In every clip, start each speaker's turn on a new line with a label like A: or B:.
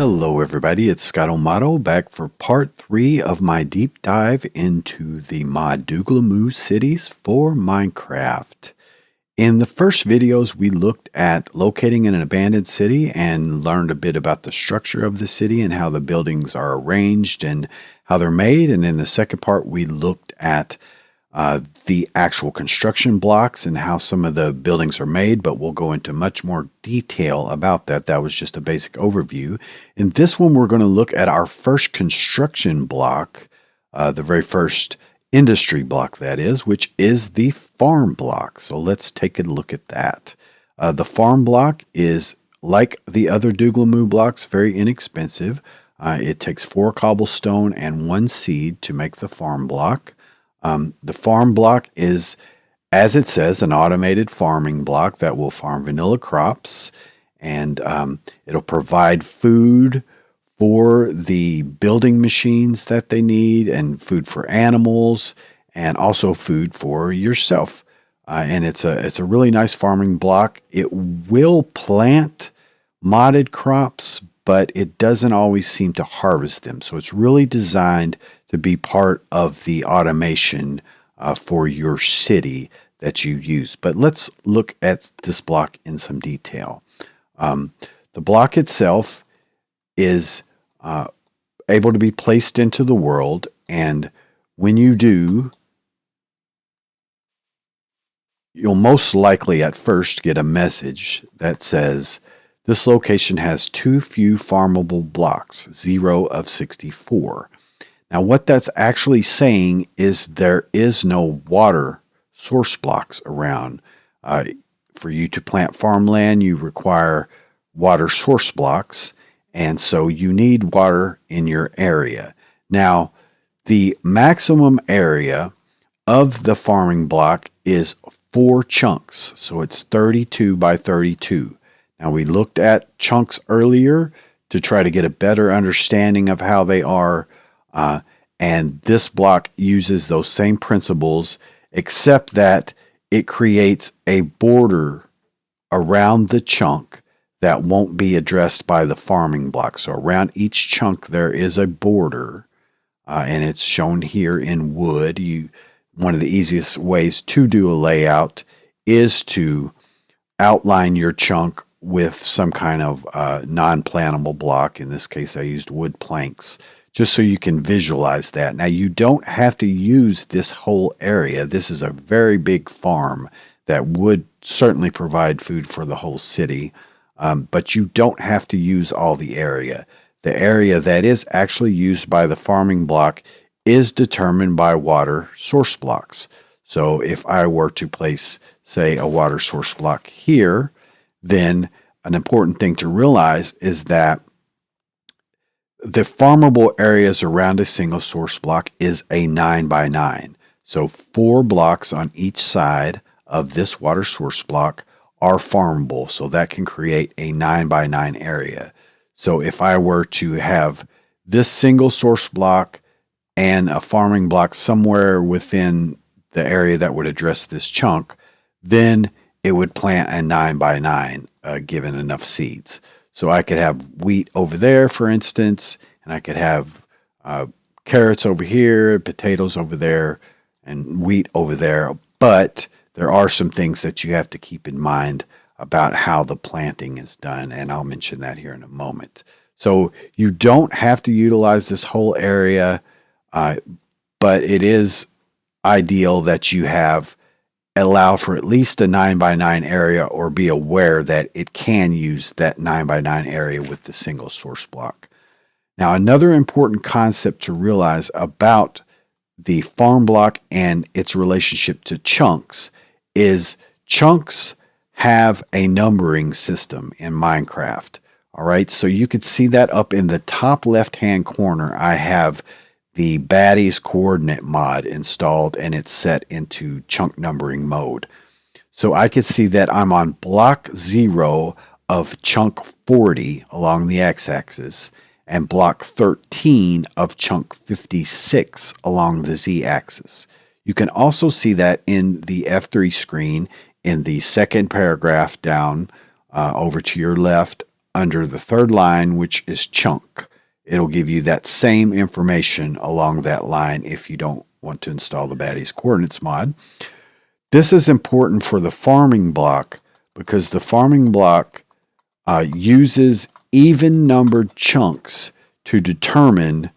A: Hello everybody, it's Scott O'Mato back for part 3 of my deep dive into the mod Dooglamoo Cities for Minecraft. In the first videos we looked at locating in an abandoned city and learned a bit about the structure of the city and how the buildings are arranged and how they're made, and in the second part we looked at the actual construction blocks and how some of the buildings are made, but we'll go into much more detail about that. That was just a basic overview. In this one, we're going to look at our first construction block, the very first industry block, that is, which is the farm block. So let's take a look at that. The farm block is, like the other Dooglamoo blocks, very inexpensive. It takes 4 cobblestone and 1 seed to make the farm block. The farm block is, as it says, an automated farming block that will farm vanilla crops, and it'll provide food for the building machines that they need, and food for animals, and also food for yourself. And it's a really nice farming block. It will plant modded crops, but it doesn't always seem to harvest them. So it's really designed to be part of the automation for your city that you use. But let's look at this block in some detail. The block itself is able to be placed into the world, and when you do, you'll most likely at first get a message that says, "This location has too few farmable blocks, 0 of 64. Now, what that's actually saying is there is no water source blocks around. For you to plant farmland, you require water source blocks, and so you need water in your area. Now, the maximum area of the farming block is 4 chunks, so it's 32 by 32. Now, we looked at chunks earlier to try to get a better understanding of how they are, and this block uses those same principles, except that it creates a border around the chunk that won't be addressed by the farming block. So around each chunk there is a border, and it's shown here in wood. One of the easiest ways to do a layout is to outline your chunk with some kind of non-plantable block. In this case, I used wood planks, just so you can visualize that. Now, you don't have to use this whole area. This is a very big farm that would certainly provide food for the whole city, but you don't have to use all the area. The area that is actually used by the farming block is determined by water source blocks. So if I were to place, say, a water source block here, then an important thing to realize is that the farmable areas around a single source block is a 9 by 9. So 4 blocks on each side of this water source block are farmable. So that can create a 9 by 9 area. So if I were to have this single source block and a farming block somewhere within the area that would address this chunk, then it would plant a 9 by 9 given enough seeds. So I could have wheat over there, for instance, and I could have carrots over here, potatoes over there, and wheat over there. But there are some things that you have to keep in mind about how the planting is done, and I'll mention that here in a moment. So you don't have to utilize this whole area, but it is ideal that you allow for at least a 9 by 9 area, or be aware that it can use that 9 by 9 area with the single source block. Now, another important concept to realize about the farm block and its relationship to chunks is chunks have a numbering system in Minecraft. All right, so you could see that up in the top left-hand corner. I have the Baddies coordinate mod installed, and it's set into chunk numbering mode. So I could see that I'm on block 0 of chunk 40 along the x-axis, and block 13 of chunk 56 along the z-axis. You can also see that in the F3 screen in the second paragraph down over to your left under the third line, which is chunk. It'll give you that same information along that line if you don't want to install the Baddies Coordinates mod. This is important for the farming block because the farming block uses even numbered chunks to determine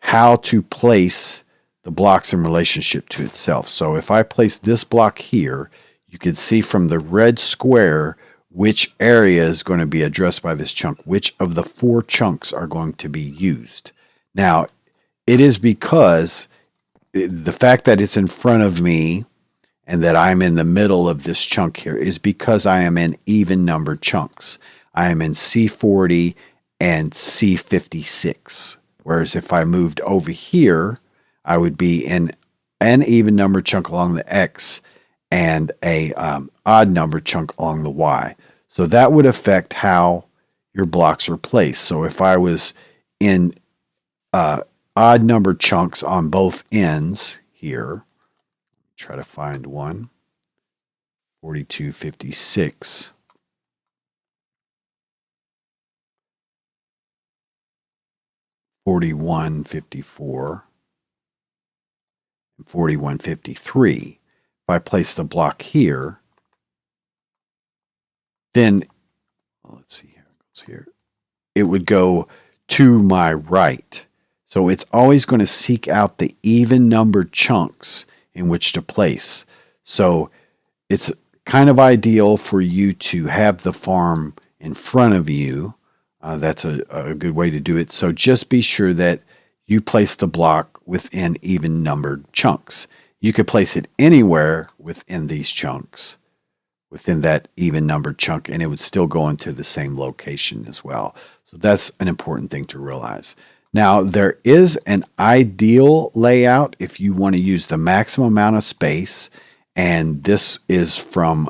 A: how to place the blocks in relationship to itself. So if I place this block here, you can see from the red square which area is going to be addressed by this chunk, which of the 4 chunks are going to be used. Now, it is because the fact that it's in front of me and that I'm in the middle of this chunk here is because I am in even numbered chunks. I am in C40 and C56. Whereas if I moved over here, I would be in an even numbered chunk along the X and a odd numbered chunk along the Y. So that would affect how your blocks are placed. So if I was in odd numbered chunks on both ends here, try to find one, 4256. 4154 and 4153. If I place the block here, then let's see how it goes here. It would go to my right. So it's always going to seek out the even numbered chunks in which to place. So it's kind of ideal for you to have the farm in front of you. That's a good way to do it. So just be sure that you place the block within even numbered chunks. You could place it anywhere within these chunks, within that even numbered chunk, and it would still go into the same location as well. So that's an important thing to realize. Now, there is an ideal layout if you want to use the maximum amount of space, and this is from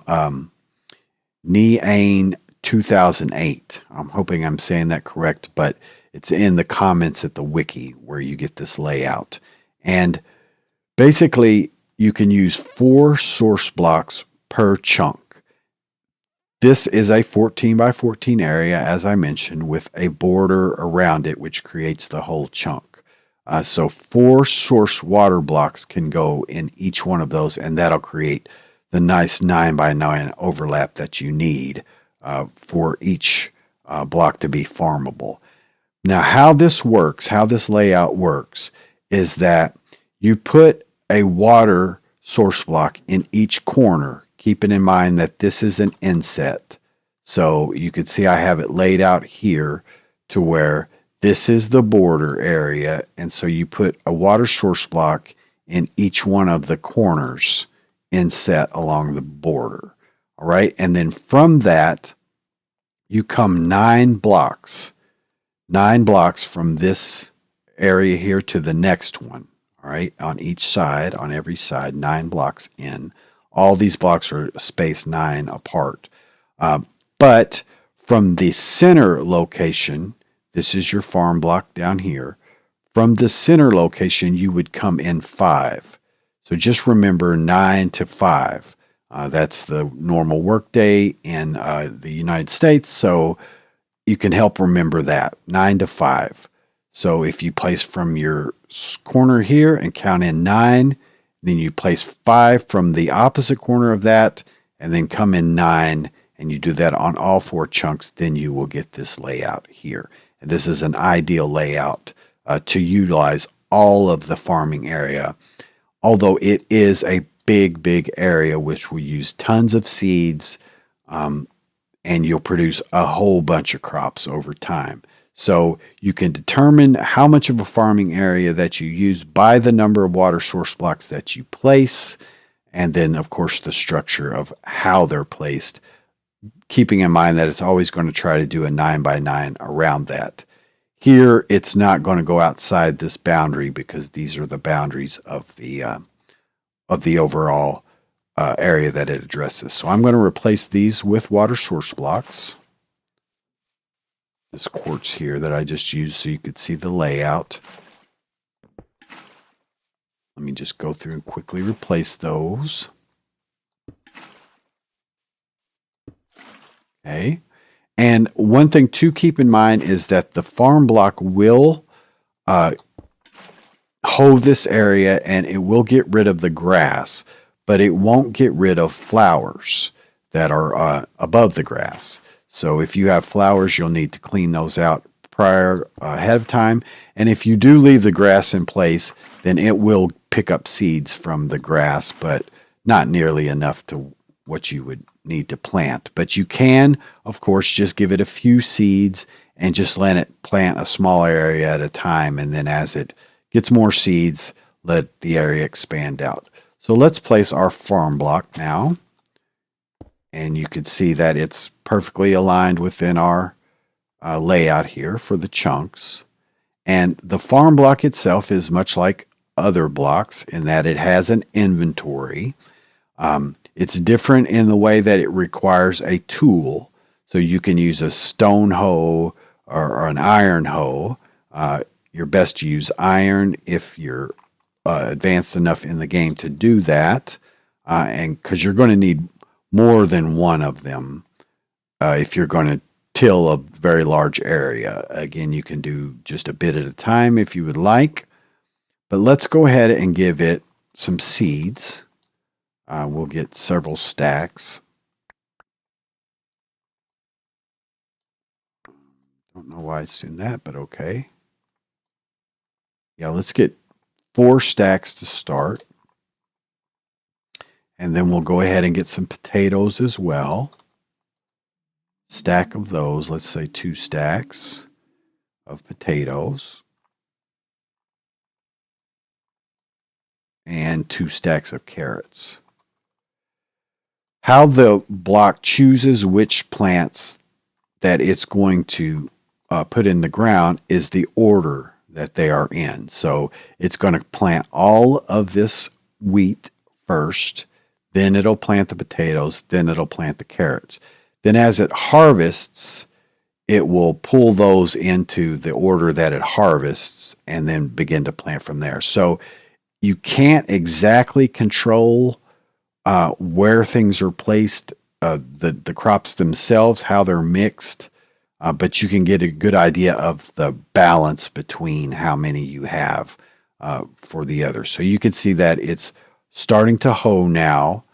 A: Niane 2008. I'm hoping I'm saying that correct, but it's in the comments at the wiki where you get this layout. And basically, you can use 4 source blocks per chunk. This is a 14 by 14 area, as I mentioned, with a border around it, which creates the whole chunk. So 4 source water blocks can go in each one of those, and that'll create the nice 9 by 9 overlap that you need for each block to be farmable. Now, how this works, how this layout works, is that you put a water source block in each corner, keeping in mind that this is an inset. So you can see I have it laid out here to where this is the border area, and so you put a water source block in each one of the corners inset along the border. All right, and then from that, you come 9 blocks from this area here to the next one. All right, on each side, on every side, 9 blocks in. All these blocks are spaced 9 apart. But from the center location, this is your farm block down here. From the center location, you would come in 5. So just remember 9 to 5. That's the normal workday in the United States. So you can help remember that, 9 to 5. So if you place from your corner here and count in 9, then you place 5 from the opposite corner of that, and then come in 9, and you do that on all 4 chunks, then you will get this layout here. And this is an ideal layout to utilize all of the farming area, although it is a big area which will use tons of seeds, and you'll produce a whole bunch of crops over time. So you can determine how much of a farming area that you use by the number of water source blocks that you place, and then of course the structure of how they're placed, keeping in mind that it's always going to try to do a 9 by 9 around that. Here it's not going to go outside this boundary because these are the boundaries of the overall area that it addresses. So I'm going to replace these with water source blocks. This quartz here that I just used so you could see the layout. Let me just go through and quickly replace those. Okay. And one thing to keep in mind is that the farm block will uh, hoe this area and it will get rid of the grass, but it won't get rid of flowers that are above the grass. So if you have flowers, you'll need to clean those out prior ahead of time. And if you do leave the grass in place, then it will pick up seeds from the grass, but not nearly enough to what you would need to plant. But you can, of course, just give it a few seeds and just let it plant a small area at a time. And then as it gets more seeds, let the area expand out. So let's place our farm block now. And you can see that it's perfectly aligned within our layout here for the chunks. And the farm block itself is much like other blocks in that it has an inventory. It's different in the way that it requires a tool. So you can use a stone hoe or an iron hoe. You're best to use iron if you're advanced enough in the game to do that. And because you're going to need more than one of them if you're going to till a very large area. Again, you can do just a bit at a time if you would like. But let's go ahead and give it some seeds. We'll get several stacks. Don't know why it's doing that, but okay. Yeah, let's get 4 stacks to start. And then we'll go ahead and get some potatoes as well. Stack of those, let's say 2 stacks of potatoes. And 2 stacks of carrots. How the block chooses which plants that it's going to put in the ground is the order that they are in. So it's going to plant all of this wheat first, then it'll plant the potatoes, then it'll plant the carrots. Then as it harvests, it will pull those into the order that it harvests and then begin to plant from there. So you can't exactly control where things are placed, the crops themselves, how they're mixed, but you can get a good idea of the balance between how many you have for the others. So you can see that it's starting to hoe now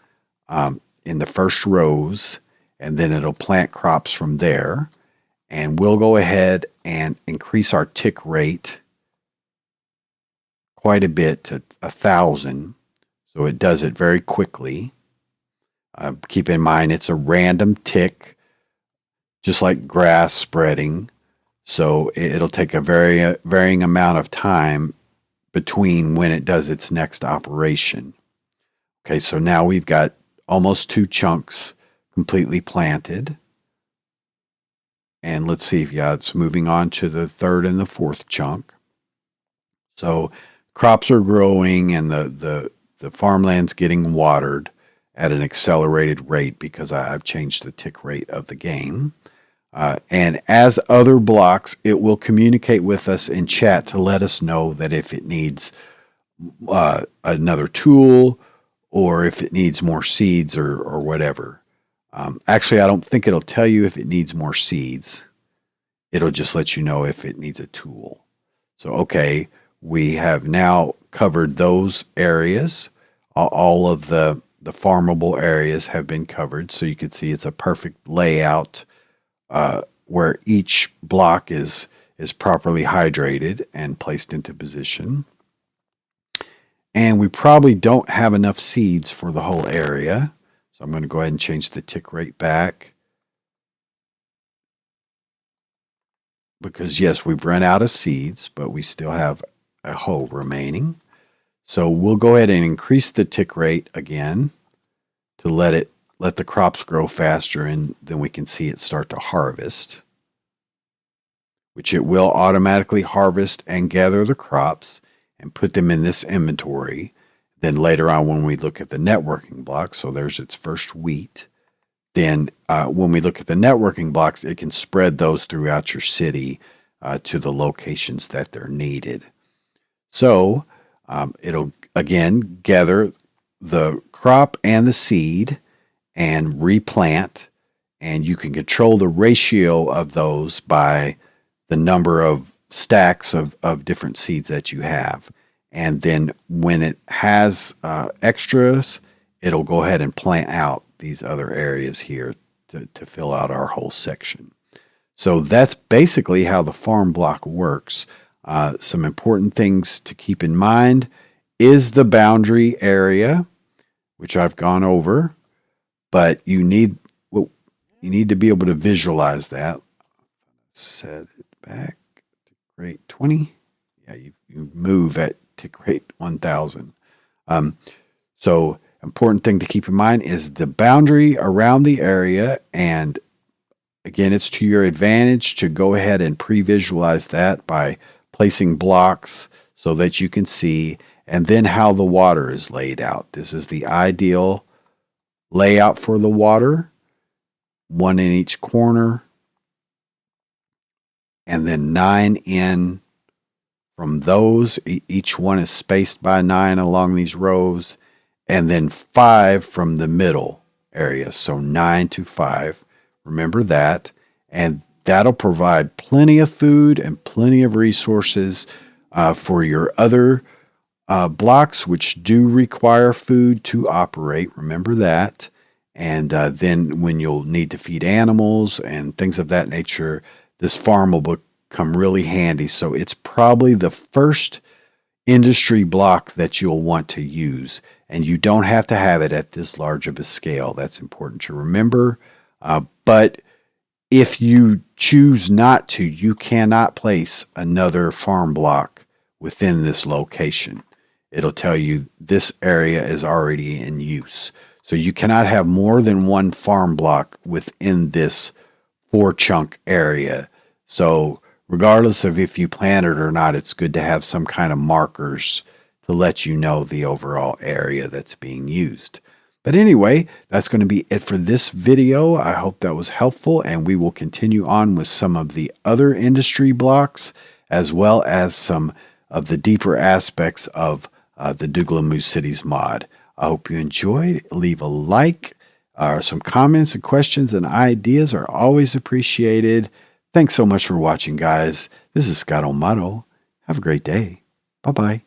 A: in the first rows, and then it'll plant crops from there. And we'll go ahead and increase our tick rate quite a bit to 1,000. So it does it very quickly. Keep in mind it's a random tick, just like grass spreading. So it'll take a varying amount of time between when it does its next operation. Okay, so now we've got almost 2 chunks completely planted. And let's see if it's moving on to the 3rd and the 4th chunk. So crops are growing and the farmland's getting watered at an accelerated rate because I've changed the tick rate of the game. And as other blocks, it will communicate with us in chat to let us know that if it needs another tool or if it needs more seeds or whatever. Actually, I don't think it'll tell you if it needs more seeds. It'll just let you know if it needs a tool. So, okay, we have now covered those areas. All of the farmable areas have been covered. So you can see it's a perfect layout where each block is properly hydrated and placed into position. And we probably don't have enough seeds for the whole area. So I'm going to go ahead and change the tick rate back. Because yes, we've run out of seeds, but we still have a hoe remaining. So we'll go ahead and increase the tick rate again to let the crops grow faster, and then we can see it start to harvest, which it will automatically harvest and gather the crops and put them in this inventory. Then later on when we look at the networking block, so there's its first wheat, then when we look at the networking blocks, it can spread those throughout your city to the locations that they're needed. So it'll, again, gather the crop and the seed and replant and you can control the ratio of those by the number of stacks of different seeds that you have. And then when it has extras, it'll go ahead and plant out these other areas here to fill out our whole section. So that's basically how the farm block works. Some important things to keep in mind is the boundary area, which I've gone over, but you need to be able to visualize that. Set it back to grade 20. Yeah, you move at tick rate 1000. So important thing to keep in mind is the boundary around the area, and again, it's to your advantage to go ahead and pre-visualize that by placing blocks so that you can see, and then how the water is laid out. This is the ideal layout for the water, one in each corner, and then 9 in from those. Each one is spaced by 9 along these rows, and then 5 from the middle area. So 9 to 5. Remember that. And that'll provide plenty of food and plenty of resources for your other blocks, which do require food to operate. Remember that. And then when you'll need to feed animals and things of that nature, this farm will become really handy. So it's probably the first industry block that you'll want to use. And you don't have to have it at this large of a scale. That's important to remember. But if you choose not to, you cannot place another farm block within this location. It'll tell you this area is already in use. So you cannot have more than one farm block within this 4-chunk area. So regardless of if you plant it or not, it's good to have some kind of markers to let you know the overall area that's being used. But anyway, that's going to be it for this video. I hope that was helpful, and we will continue on with some of the other industry blocks, as well as some of the deeper aspects of the Dooglamoo Cities mod. I hope you enjoyed. Leave a like. Some comments and questions and ideas are always appreciated. Thanks so much for watching, guys. This is Scott O'Mato. Have a great day. Bye-bye.